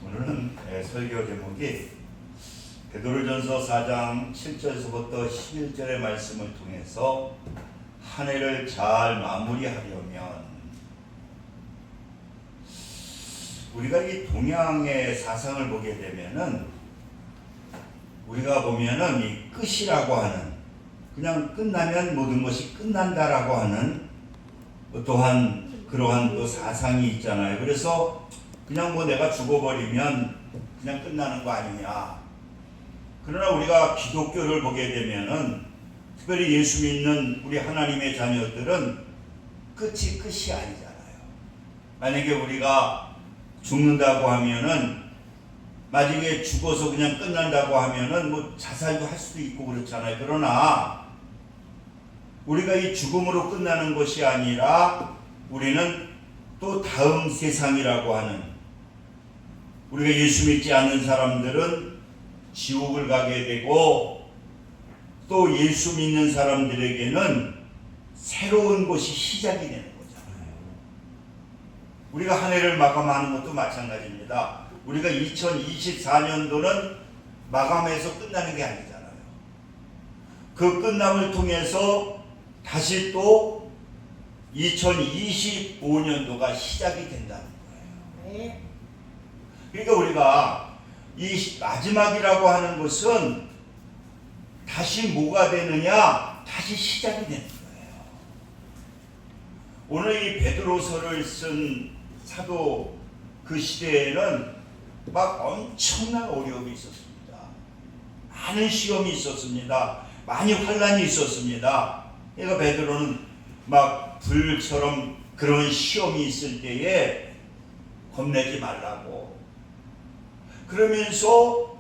오늘은 설교 제목이 베드로전서 4장 7절에서부터 11절의 말씀을 통해서 한 해를 잘 마무리하려면 우리가 이 동양의 사상을 보게 되면은 우리가 보면은 이 끝이라고 하는, 그냥 끝나면 모든 것이 끝난다라고 하는 또한 그러한 또 사상이 있잖아요. 그래서 그냥 뭐 내가 죽어버리면 그냥 끝나는 거 아니냐. 그러나 우리가 기독교를 보게 되면은, 특별히 예수 믿는 우리 하나님의 자녀들은 끝이 아니잖아요. 만약에 우리가 죽는다고 하면은, 나중에 죽어서 그냥 끝난다고 하면은 뭐 자살도 할 수도 있고 그렇잖아요. 그러나 우리가 이 죽음으로 끝나는 것이 아니라 우리는 또 다음 세상이라고 하는, 우리가 예수 믿지 않는 사람들은 지옥을 가게 되고, 또 예수 믿는 사람들에게는 새로운 것이 시작이 되는 거잖아요. 우리가 한 해를 마감하는 것도 마찬가지입니다. 우리가 2024년도는 마감해서 끝나는 게 아니잖아요. 그 끝남을 통해서 다시 또 2025년도가 시작이 된다는 거예요. 그러니까 우리가 이 마지막이라고 하는 것은 다시 뭐가 되느냐? 다시 시작이 되는 거예요. 오늘 이 베드로서를 쓴 사도 그 시대에는 막 엄청난 어려움이 있었습니다. 많은 시험이 있었습니다. 많이 환난이 있었습니다. 그러니까 베드로는 막 불처럼 그런 시험이 있을 때에 겁내지 말라고, 그러면서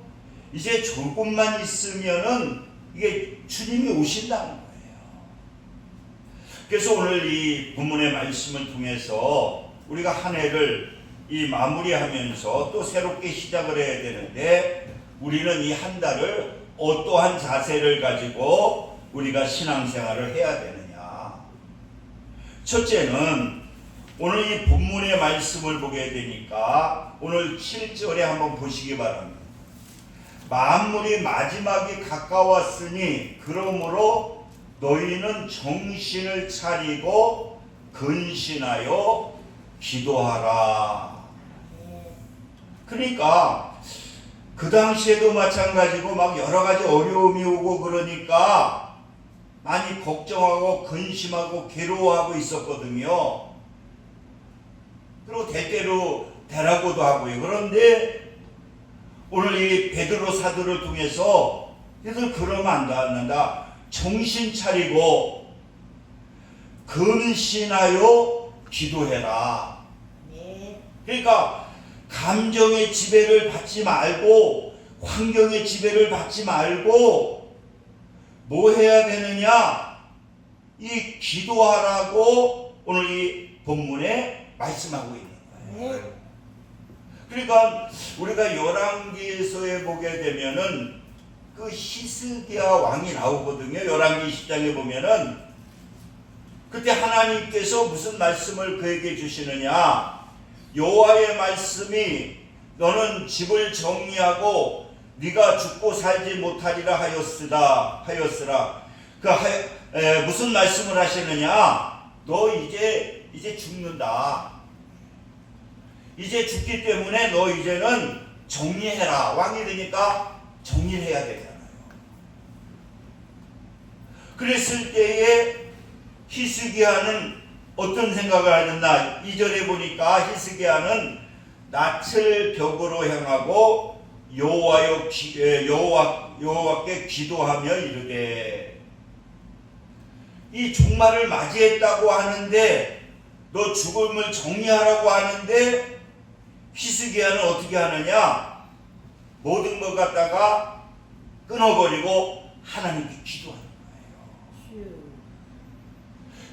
이제 조금만 있으면은 이게 주님이 오신다는 거예요. 그래서 오늘 이 본문의 말씀을 통해서 우리가 한 해를 이 마무리하면서 또 새롭게 시작을 해야 되는데, 우리는 이 한 달을 어떠한 자세를 가지고 우리가 신앙생활을 해야 되느냐. 첫째는 오늘 이 본문의 말씀을 보게 되니까 오늘 7절에 한번 보시기 바랍니다. 만물이 마지막이 가까웠으니 그러므로 너희는 정신을 차리고 근신하여 기도하라. 그러니까 그 당시에도 마찬가지고 막 여러 가지 어려움이 오고 그러니까 많이 걱정하고 근심하고 괴로워하고 있었거든요. 그리고 때때로 대라고도 하고요. 그런데 오늘 이 베드로 사도를 통해서 얘들 그러면 안 된다. 정신 차리고 근신하여 기도해라. 그러니까 감정의 지배를 받지 말고, 환경의 지배를 받지 말고 뭐 해야 되느냐? 이 기도하라고 오늘 이 본문에 말씀하고 있는 거예요. 그러니까 우리가 열왕기에서에 보게 되면은 그 히스기야 왕이 나오거든요. 열왕기 10장에 보면은 그때 하나님께서 무슨 말씀을 그에게 주시느냐? 여호와의 말씀이 너는 집을 정리하고 네가 죽고 살지 못하리라 하였으라. 무슨 말씀을 하시느냐? 너 이제 죽는다. 이제 죽기 때문에 너 이제는 정리해라. 왕이 되니까 정리를 해야 되잖아요. 그랬을 때에 히스기야는 어떤 생각을 하였나? 2절에 보니까 히스기야는 낯을 벽으로 향하고 여호와께 기도하며 이르되, 이 종말을 맞이했다고 하는데, 너 죽음을 정리하라고 하는데 히스기야는 어떻게 하느냐? 모든 것 갖다가 끊어버리고 하나님께 기도하는 거예요.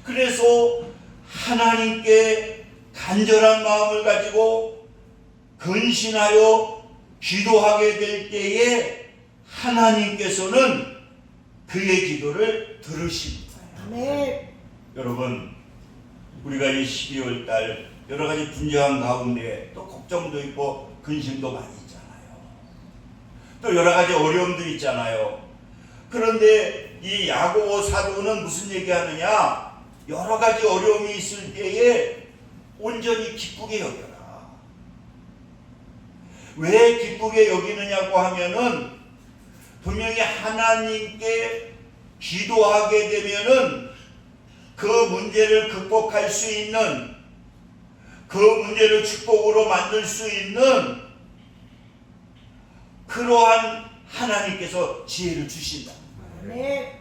그래서 하나님께 간절한 마음을 가지고 근신하여 기도하게 될 때에 하나님께서는 그의 기도를 들으십니다. 여러분, 우리가 이 12월 달 여러 가지 분주한 가운데 또 걱정도 있고 근심도 많이 있잖아요. 또 여러 가지 어려움도 있잖아요. 그런데 이 야고보 사도는 무슨 얘기하느냐? 여러 가지 어려움이 있을 때에 온전히 기쁘게 여겨라. 왜 기쁘게 여기느냐고 하면은 분명히 하나님께 기도하게 되면은 그 문제를 극복할 수 있는, 그 문제를 축복으로 만들 수 있는 그러한 하나님께서 지혜를 주신다. 네.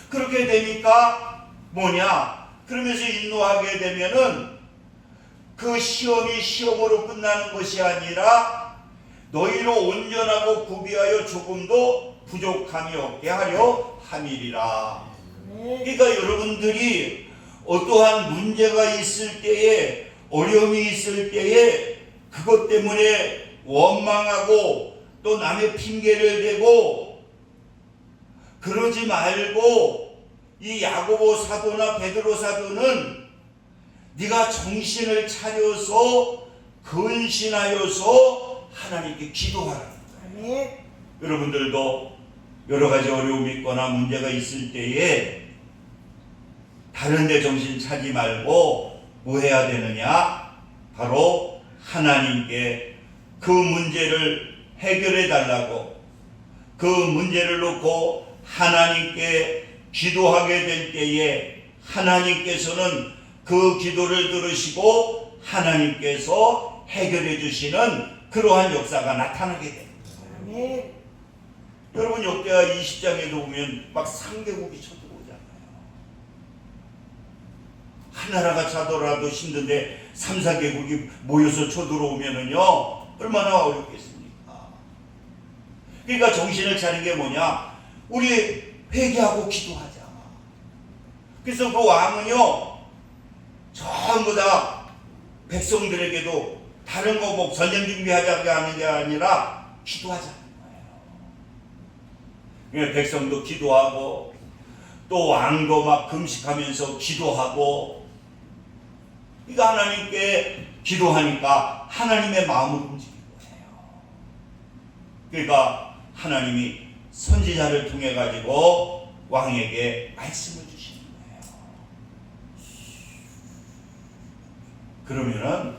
그렇게 되니까 뭐냐? 그러면서 인도하게 되면은 그 시험이 시험으로 끝나는 것이 아니라 너희로 온전하고 구비하여 조금도 부족함이 없게 하려 함이리라. 그러니까 여러분들이 어떠한 문제가 있을 때에, 어려움이 있을 때에 그것 때문에 원망하고 또 남의 핑계를 대고 그러지 말고, 이 야고보 사도나 베드로 사도는 네가 정신을 차려서 근신하여서 하나님께 기도하라는 거예요. 여러분들도 여러 가지 어려움이 있거나 문제가 있을 때에 다른 데 정신 차지 말고 뭐 해야 되느냐? 바로 하나님께 그 문제를 해결해 달라고, 그 문제를 놓고 하나님께 기도하게 될 때에 하나님께서는 그 기도를 들으시고 하나님께서 해결해 주시는 그러한 역사가 나타나게 됩니다. 여러분 역대하 20장에도 보면 막 상개국이 쳐들어오잖아요. 하나라가 차더라도 힘든데 3, 4개국이 모여서 쳐들어오면은요 얼마나 어렵겠습니까? 그러니까 정신을 차린 게 뭐냐? 우리 회개하고 기도하자. 그래서 그 왕은요 전부 다 백성들에게도 다른 거 뭐 전쟁 준비하자고 하는 게 아니라 기도하자는 거예요. 그러니까 백성도 기도하고 또 왕도 막 금식하면서 기도하고, 그러니까 하나님께 기도하니까 하나님의 마음을 움직인 거예요. 그러니까 하나님이 선지자를 통해 가지고 왕에게 말씀을 주시는 거예요. 그러면은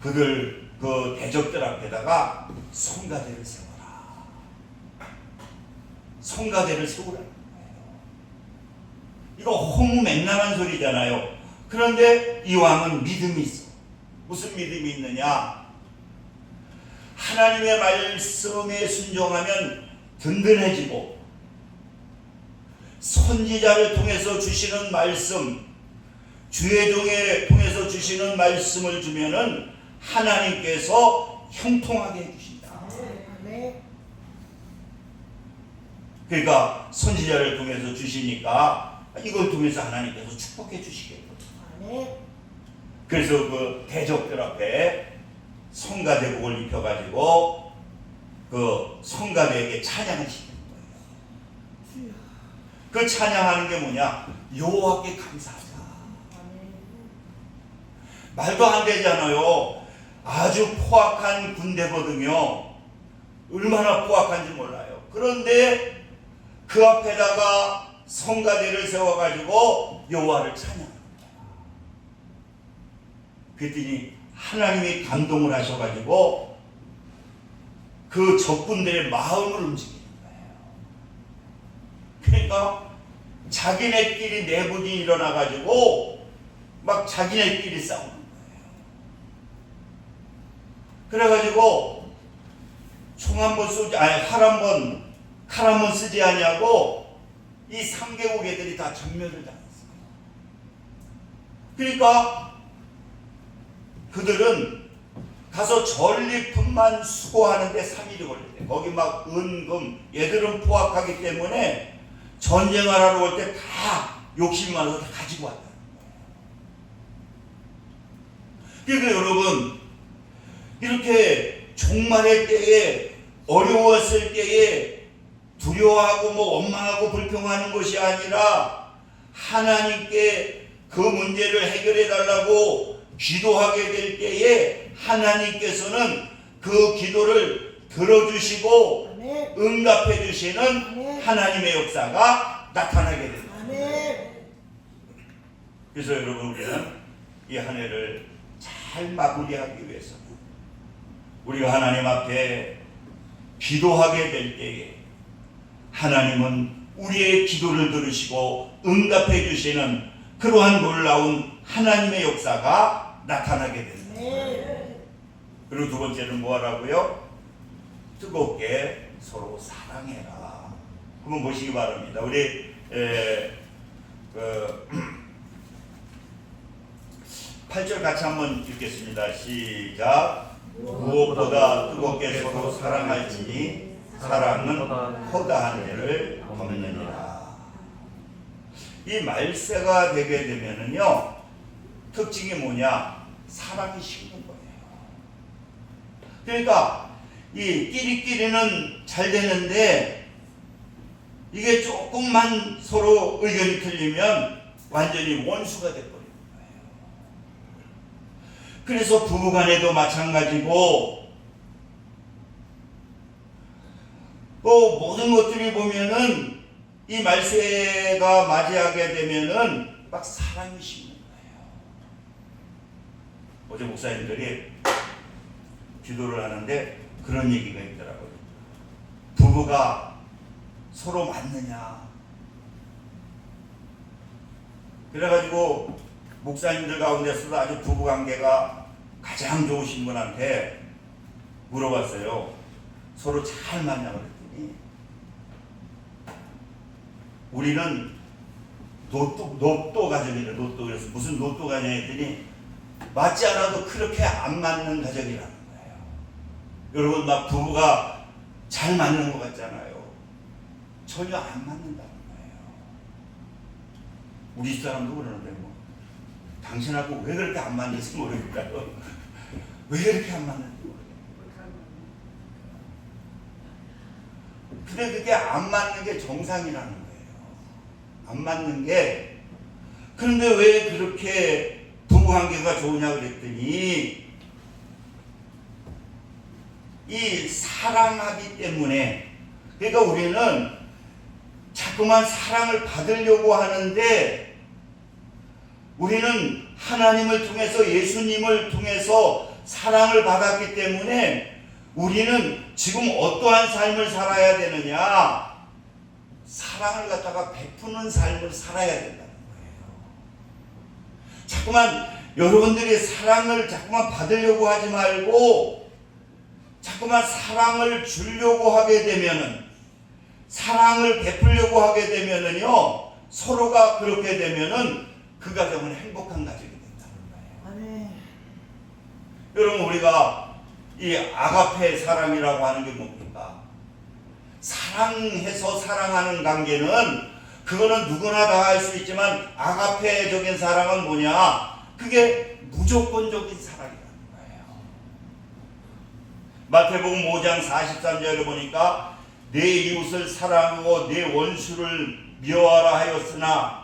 그들 그 대적들 앞에다가 성가대를 세워라. 성가대를 세우라는 거예요. 이거 허무맹랑한 소리잖아요. 그런데 이 왕은 믿음이 있어. 무슨 믿음이 있느냐? 하나님의 말씀에 순종하면 든든해지고, 선지자를 통해서 주시는 말씀, 주의 통해서 주시는 말씀을 주면은 하나님께서 형통하게 해주신다. 그러니까 선지자를 통해서 주시니까 이걸 통해서 하나님께서 축복해 주시겠거든요. 그래서 그 대적들 앞에 성가대복을 입혀가지고 그 성가대에게 찬양을 시키는 거예요. 그 찬양하는 게 뭐냐? 여호와께 감사하자. 말도 안 되잖아요. 아주 포악한 군대거든요. 얼마나 포악한지 몰라요. 그런데 그 앞에다가 성가대를 세워가지고 여호와를 찬양합니다. 그랬더니 하나님이 감동을 하셔가지고 그 적군들의 마음을 움직이는 거예요. 그러니까 자기네끼리 내분이 일어나가지고 막 자기네끼리 싸우는 거예요. 그래가지고 총 한 번 쏘지, 아니 칼 한 번 쓰지 아니하고 이 3개국 애들이 다 전멸을 당했어요. 그러니까 그들은 가서 전리품만 수거하는데 3일이 걸렸대. 거기 막 은금, 얘들은 포악하기 때문에 전쟁하러 올 때 다 욕심 많아서 다 가지고 왔다는 거예요. 그러니까 여러분, 이렇게 종말의 때에, 어려웠을 때에 두려워하고 뭐 원망하고 불평하는 것이 아니라 하나님께 그 문제를 해결해 달라고 기도하게 될 때에 하나님께서는 그 기도를 들어주시고 아멘. 응답해 주시는 아멘. 하나님의 역사가 나타나게 됩니다. 아멘. 그래서 여러분, 우리는 이 한 해를 잘 마무리하기 위해서 우리가 하나님 앞에 기도하게 될 때에 하나님은 우리의 기도를 들으시고 응답해 주시는 그러한 놀라운 하나님의 역사가 나타나게 됩니다. 아멘. 그리고 두 번째는 뭐 하라고요? 뜨겁게 서로 사랑해라. 한번 보시기 바랍니다. 우리 8절 같이 한번 읽겠습니다. 시작. 무엇보다 뜨겁게 서로 사랑할지니 사랑은 허다한 죄를 덮느니라. 이 말세가 되게 되면은요, 특징이 뭐냐? 사랑이 식는 거예요. 그러니까 이 끼리끼리는 잘 되는데 이게 조금만 서로 의견이 틀리면 완전히 원수가 돼버리는 거예요. 그래서 부부간에도 마찬가지고, 또 모든 것들이 보면은 이 말세가 맞이하게 되면은 막 사랑이 식는 거예요. 어제 목사님들이 기도를 하는데 그런 얘기가 있더라고요. 부부가 서로 맞느냐. 그래가지고 목사님들 가운데서도 아주 부부관계가 가장 좋으신 분한테 물어봤어요. 서로 잘 맞냐 그랬더니 우리는 노또 가정이래. 노또. 그래서 무슨 노또 가정 했더니 맞지 않아도 그렇게 안 맞는 가정이라는 거예요. 여러분, 막 부부가 잘 맞는 것 같잖아요. 전혀 안 맞는다는 거예요. 우리 사람도 그러는데 뭐 당신하고 왜 그렇게 안 맞는지 모르겠어요. 왜 그렇게 안 맞는지 모르겠어요. 근데 그게 안 맞는 게 정상이라는 거예요. 안 맞는 게. 그런데 왜 그렇게 부부관계가 좋으냐 그랬더니 이 사랑하기 때문에. 그러니까 우리는 자꾸만 사랑을 받으려고 하는데 우리는 하나님을 통해서, 예수님을 통해서 사랑을 받았기 때문에 우리는 지금 어떠한 삶을 살아야 되느냐? 사랑을 갖다가 베푸는 삶을 살아야 된다는 거예요. 자꾸만 여러분들이 사랑을 자꾸만 받으려고 하지 말고 자꾸만 사랑을 주려고 하게 되면은, 사랑을 베풀려고 하게 되면은요, 서로가 그렇게 되면은 그 가정은 행복한 가정이 된다는 거예요. 아멘. 여러분, 우리가 이 아가페 사랑이라고 하는 게 뭡니까? 사랑해서 사랑하는 관계는 그거는 누구나 다 할 수 있지만 아가페적인 사랑은 뭐냐? 그게 무조건적인 사랑이라는 거예요. 마태복음 5장 43절에 보니까 내 이웃을 사랑하고 내 원수를 미워하라 하였으나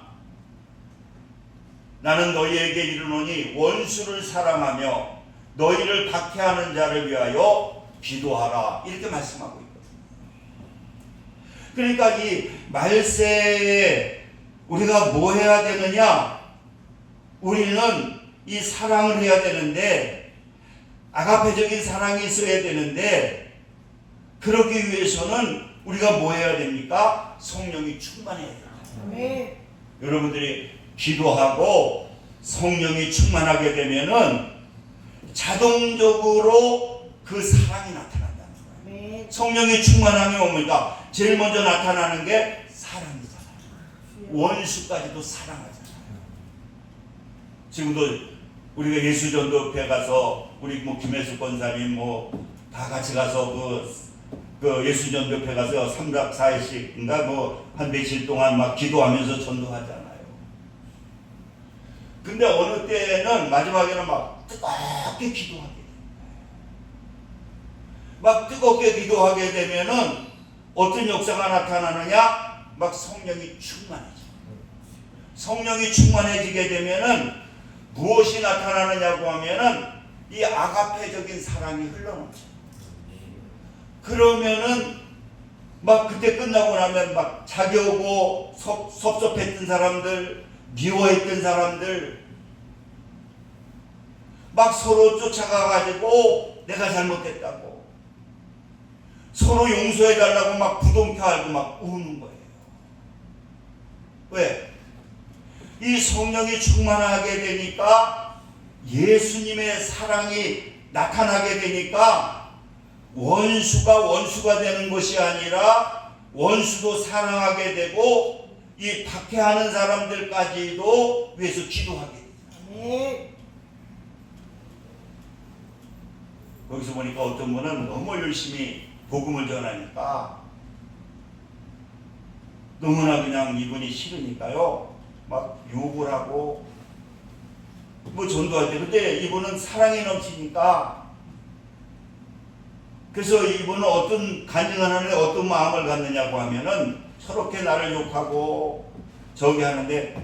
나는 너희에게 이르노니 원수를 사랑하며 너희를 박해하는 자를 위하여 기도하라. 이렇게 말씀하고 있거든요. 그러니까 이 말세에 우리가 뭐 해야 되느냐? 우리는 이 사랑을 해야 되는데, 아가페적인 사랑이 있어야 되는데, 그러기 위해서는 우리가 뭐 해야 됩니까? 성령이 충만해야 됩니다. 아멘. 여러분들이 기도하고 성령이 충만하게 되면은 자동적으로 그 사랑이 나타난다는 거예요. 아멘. 성령이 충만하면 뭡니까? 제일 먼저 나타나는 게 사랑이잖아요. 원수까지도 사랑하잖아요. 지금도 우리가 예수전도회 가서 우리 뭐 김혜수 권사님 뭐 다 같이 가서 그 예수전도회 가서 3박 4일씩인가 뭐 한 며칠 동안 막 기도하면서 전도하잖아요. 근데 어느 때는 마지막에는 막 뜨겁게 기도하게 돼요. 막 뜨겁게 기도하게 되면은 어떤 역사가 나타나느냐? 막 성령이 충만해져. 성령이 충만해지게 되면은 무엇이 나타나느냐고 하면은 이 아가페적인 사랑이 흘러넘쳐. 그러면은 막 그때 끝나고 나면 막 자기 오고 섭섭했던 사람들, 미워했던 사람들 막 서로 쫓아가가지고 내가 잘못했다고 서로 용서해달라고 막 부둥켜 안고 막 우는 거예요. 왜? 이 성령이 충만하게 되니까 예수님의 사랑이 나타나게 되니까 원수가 되는 것이 아니라 원수도 사랑하게 되고 이 박해하는 사람들까지도 위해서 기도하게 돼요. 아멘. 거기서 보니까 어떤 분은 너무 열심히 복음을 전하니까 너무나 그냥 이분이 싫으니까요 막 욕을 하고 뭐 전도할 때 근데 이분은 사랑이 넘치니까 그래서 이분은 어떤 간증을 하는데 어떤 마음을 갖느냐고 하면은 저렇게 나를 욕하고 저기 하는데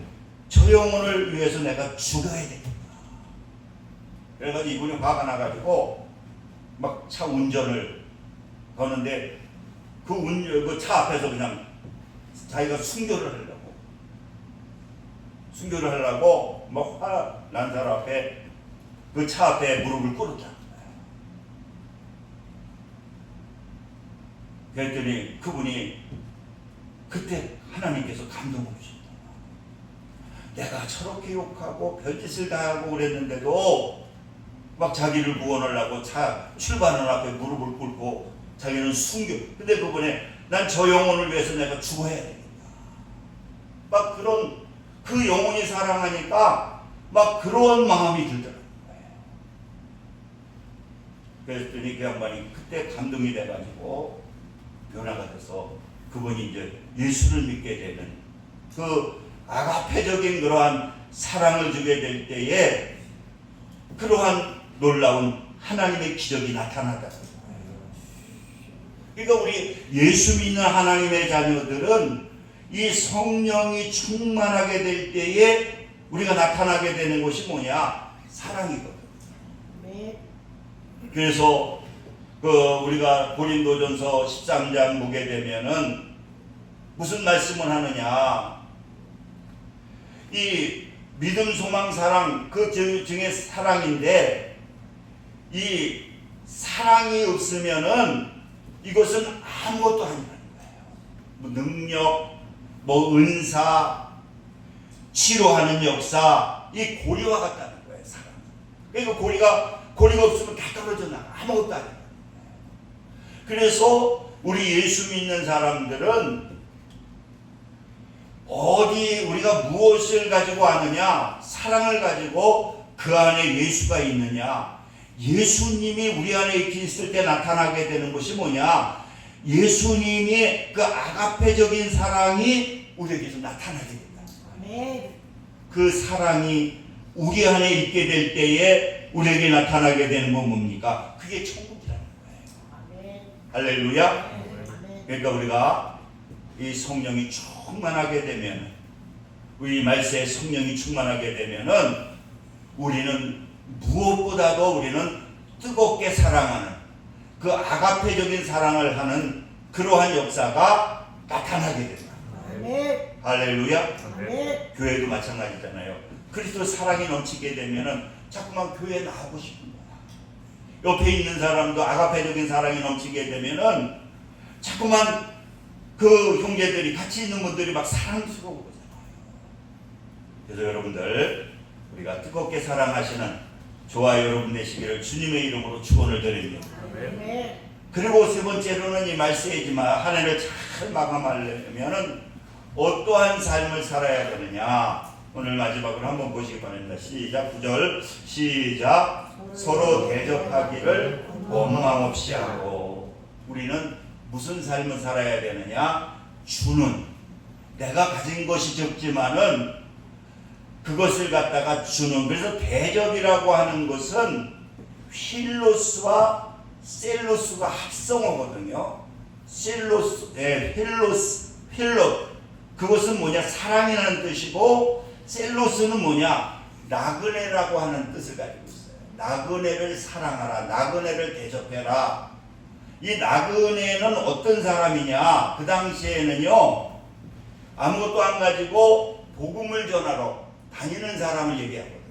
저 영혼을 위해서 내가 죽어야 되겠다. 그래가지고 이분이 화가 나가지고 막 차 운전을 거는데 그 차 앞에서 그냥 자기가 순교를 하려고 막 화난 사람 앞에 그 차 앞에 무릎을 꿇었잖아요. 그랬더니 그분이 그때 하나님께서 감동을 주셨다. 내가 저렇게 욕하고 별짓을 다 하고 그랬는데도 막 자기를 구원하려고 차 출발하는 앞에 무릎을 꿇고 자기는 순교. 근데 그분이 난 저 영혼을 위해서 내가 죽어야 되겠다. 막 그런 그 영혼이 사랑하니까 막 그런 마음이 들더라고요. 그랬더니 그 양반이 그때 감동이 돼가지고 변화가 돼서 그분이 이제 예수를 믿게 되는 그 아가페적인 그러한 사랑을 주게 될 때에 그러한 놀라운 하나님의 기적이 나타나다. 그러니까 우리 예수 믿는 하나님의 자녀들은 이 성령이 충만하게 될 때에 우리가 나타나게 되는 것이 뭐냐? 사랑이거든. 네. 그래서 우리가 고린도전서 13장 보게 되면은 무슨 말씀을 하느냐? 이 믿음, 소망, 사랑 그 중에 사랑인데 이 사랑이 없으면은 이것은 아무것도 아니라는 거예요. 뭐 능력, 뭐 은사, 치료하는 역사 이 고리와 같다는 거예요. 사랑. 그러니까 고리가 없으면 다 떨어져 나가. 아무것도 아니에요. 그래서 우리 예수 믿는 사람들은 어디 우리가 무엇을 가지고 왔느냐? 사랑을 가지고 그 안에 예수가 있느냐? 예수님이 우리 안에 있을 때 나타나게 되는 것이 뭐냐? 예수님이 그 아가페적인 사랑이 우리에게서 나타나게 된다. 아멘. 그 사랑이 우리 안에 있게 될 때에 우리에게 나타나게 되는 건 뭡니까? 그게 천국이라는 거예요. 아멘. 할렐루야. 아멘. 그러니까 우리가 이 성령이 충만하게 되면 우리 말세에 성령이 충만하게 되면은 우리는 무엇보다도 우리는 뜨겁게 사랑하는 그 아가페적인 사랑을 하는 그러한 역사가 나타나게 된다. 아멘. 할렐루야. 아멘. 교회도 마찬가지잖아요. 그리스도 사랑이 넘치게 되면은 자꾸만 교회에 나오고 싶은 거야. 옆에 있는 사람도 아가페적인 사랑이 넘치게 되면은 자꾸만 그 형제들이 같이 있는 분들이 막 사랑스러워 보잖아요. 그래서 여러분들 우리가 뜨겁게 사랑하시는 저와 여러분 되시기를 주님의 이름으로 축원을 드립니다. 아멘. 그리고 세 번째로는 이 말세이지만 한 해를 잘 마감하려면은 어떠한 삶을 살아야 되느냐. 오늘 마지막으로 한번 보시기 바랍니다. 시작. 9절 시작. 서로 대접하기를 원망 없이 하고. 우리는 무슨 삶을 살아야 되느냐? 주는. 내가 가진 것이 적지만은 그것을 갖다가 주는. 그래서 대접이라고 하는 것은 필로스와 셀로스가 합성어거든요. 필로. 그것은 뭐냐? 사랑이라는 뜻이고 셀로스는 뭐냐? 나그네라고 하는 뜻을 가지고 있어요. 나그네를 사랑하라. 나그네를 대접해라. 이 나그네는 어떤 사람이냐? 그 당시에는요, 아무것도 안 가지고 복음을 전하러 다니는 사람을 얘기하거든요.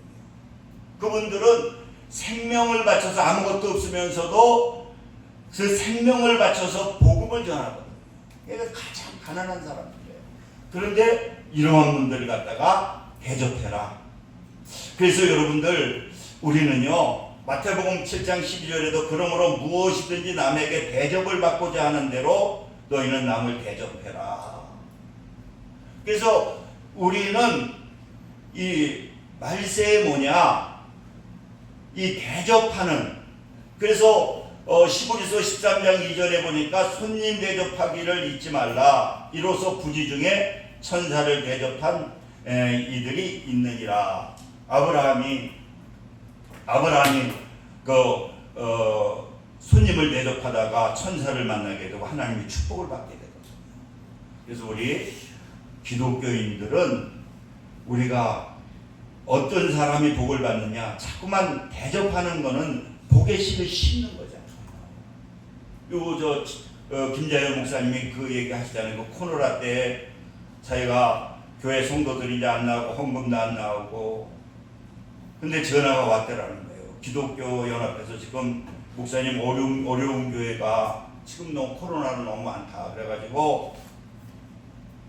그분들은 생명을 바쳐서 아무것도 없으면서도 그 생명을 바쳐서 복음을 전하거든요. 그러니까 가장 가난한 사람들이에요. 그런데 이러한 분들을 갖다가 대접해라. 그래서 여러분들, 우리는요, 마태복음 7장 12절에도 그러므로 무엇이든지 남에게 대접을 받고자 하는 대로 너희는 남을 대접해라. 그래서 우리는 이 말세에 뭐냐? 이 대접하는, 그래서 시부리서 13장 2절에 보니까 손님 대접하기를 잊지 말라. 이로써 부지 중에 천사를 대접한 이들이 있느니라. 아브라함이 손님을 대접하다가 천사를 만나게 되고 하나님의 축복을 받게 되거든요. 그래서 우리 기독교인들은 우리가 어떤 사람이 복을 받느냐, 자꾸만 대접하는 거는 복의 씨를 심는 거잖아요. 김자연 목사님이 그 얘기 하시잖아요. 그 코로나 때 자기가 교회 성도들이 이제 안 나오고 헌금도 안 나오고, 근데 전화가 왔더라는 거예요. 기독교 연합에서 지금 목사님 어려운 교회가 지금 너무 코로나로 너무 많다. 그래가지고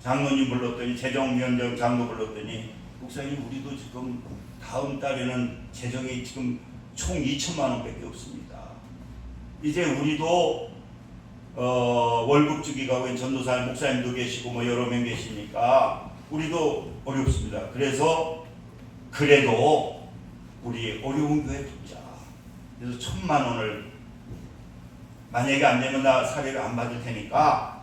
장로님 불렀더니, 재정위원장 장로 불렀더니, 목사님 우리도 지금 다음 달에는 재정이 지금 총 2천만 원밖에 없습니다. 이제 우리도 월급 주기가 웬 전도사 목사님도 계시고 뭐 여러 명 계시니까 우리도 어렵습니다. 그래서 그래도 우리 어려운 교회 돕자. 그래서 1,000만 원을, 만약에 안 되면 나 사례를 안 받을 테니까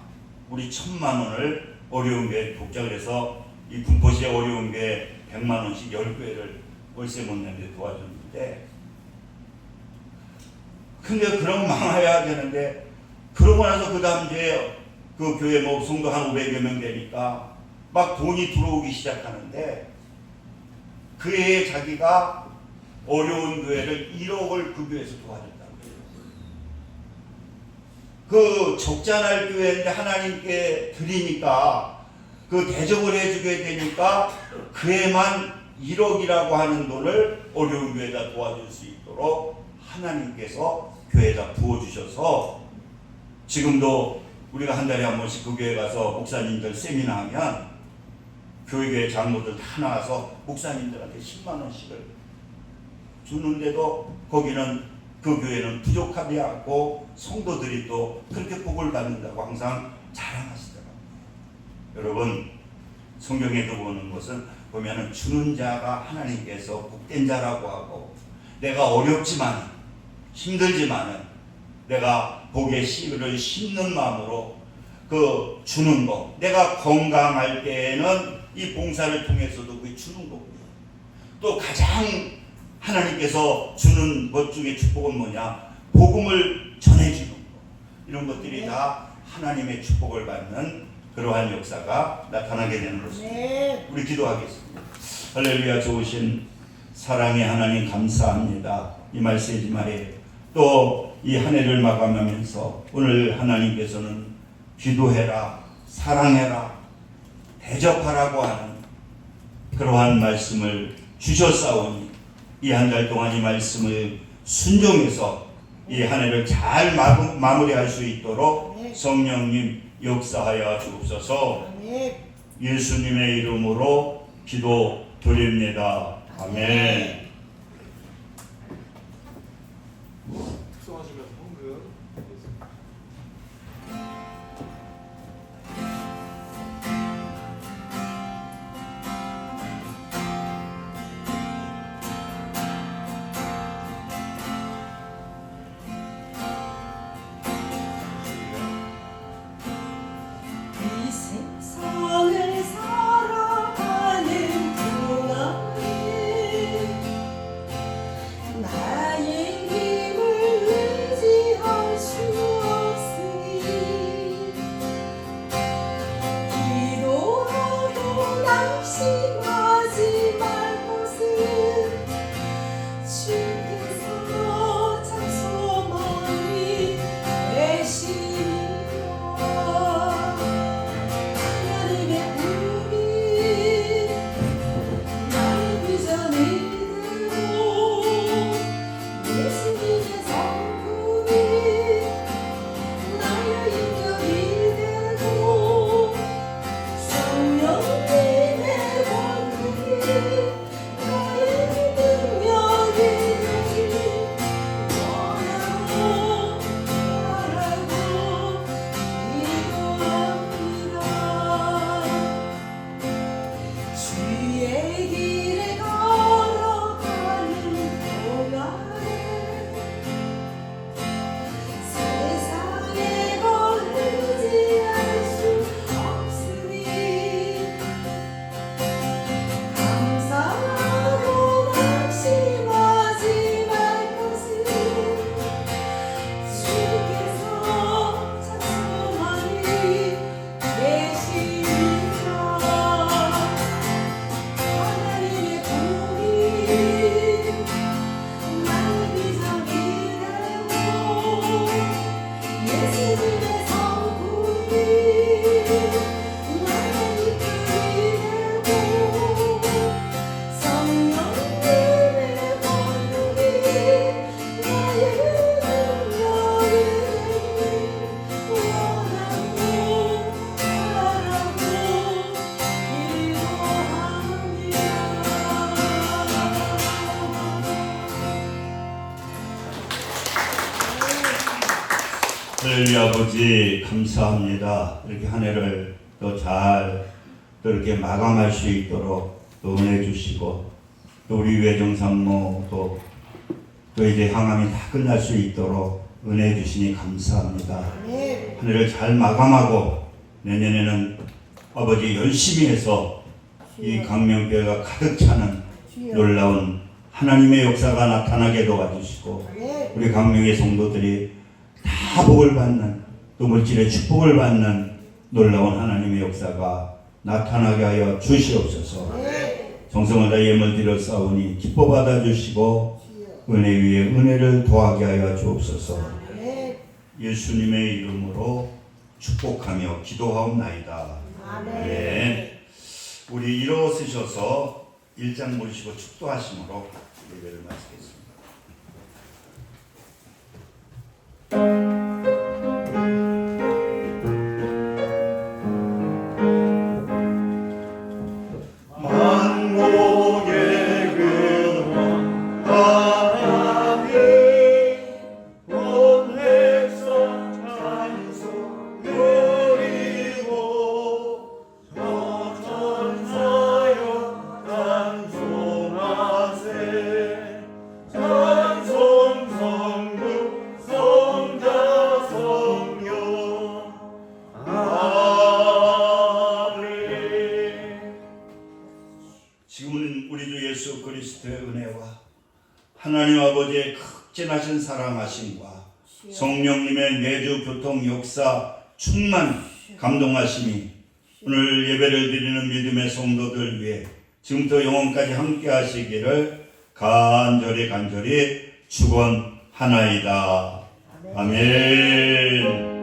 우리 1,000만 원을 어려운 교회 돕자. 그래서 이 군포시의 어려운 교회 100만 원씩 10교회를 월세 못 내는데 도와줬는데, 근데 그럼 망해야 되는데, 그러고 나서 그 다음 주에 그 교회 뭐 성도 한 500여 명 되니까 막 돈이 들어오기 시작하는데, 그 해에 자기가 어려운 교회를 1억을 그 교회에서 도와줬다고 해요. 그 적잖을 교회인데 하나님께 드리니까, 그 대접을 해주게 되니까 그 해만 1억이라고 하는 돈을 어려운 교회에다 도와줄 수 있도록 하나님께서 교회에다 부어주셔서, 지금도 우리가 한 달에 한 번씩 그 교회 가서 목사님들 세미나 하면 교회 장로들 다 나와서 목사님들한테 10만 원씩을 주는데도 거기는, 그 교회는 부족하지 않고 성도들이 또 그렇게 복을 받는다고 항상 자랑하시더라고요. 여러분, 성경에도 보는 것은 보면은 주는 자가 하나님께서 복된 자라고 하고, 내가 어렵지만 힘들지만은 내가 복의 씨를 심는 마음으로 그 주는 거, 내가 건강할 때에는 이 봉사를 통해서도 그 주는 거고요. 또 가장 하나님께서 주는 것 중에 축복은 뭐냐? 복음을 전해주는 거. 이런 것들이 다 하나님의 축복을 받는 그러한 역사가 나타나게 되는 것입니다. 우리 기도하겠습니다. 할렐루야. 좋으신 사랑의 하나님 감사합니다. 이 말세지 말에 또 이 한 해를 마감하면서 오늘 하나님께서는 기도해라, 사랑해라, 대접하라고 하는 그러한 말씀을 주셨사오니, 이 한 달 동안 이 말씀을 순종해서 이 한 해를 잘 마무리할 수 있도록 성령님 역사하여 주옵소서. 예수님의 이름으로 기도 드립니다. 아멘. 수고하시면 헌금. 이 세상을 살아가는 동안에 나의 힘을 의지할 수 할렐루야. 아버지 감사합니다. 이렇게 한 해를 또 이렇게 마감할 수 있도록 또 은혜 주시고, 또 우리 외정산모 또 이제 항암이 다 끝날 수 있도록 은혜 주시니 감사합니다. 아멘. 한 해를 잘 마감하고 내년에는 아버지 열심히 해서 이 강명교회가 가득 차는 주여. 놀라운 하나님의 역사가 나타나게 도와주시고, 아멘. 우리 강명의 성도들이 다 복을 받는, 또 물질의 축복을 받는 놀라운 하나님의 역사가 나타나게 하여 주시옵소서. 아멘. 정성을 다해 예물 드려 싸우니 기뻐 받아주시고 주여. 은혜 위에 은혜를 더하게 하여 주옵소서. 아멘. 예수님의 이름으로 축복하며 기도하옵나이다. 아멘. 우리 일어서셔서 일장 모시고 축도하심으로 예배를 마치겠습니다. 만국의 근원 하나님 온 백성 찬송 드리고 저 천사여 찬송하세 찬송 성부 성자 성령 아멘. 지금은 우리 주 예수 그리스도의 은혜와 하나님 아버지의 극진하신 사랑하심과 성령님의 내주 교통 역사 충만 감동하심이 오늘 예배를 드리는 믿음의 성도들 위해 지금부터 영원까지 함께 하시기를 간절히 축원하나이다. 아멘.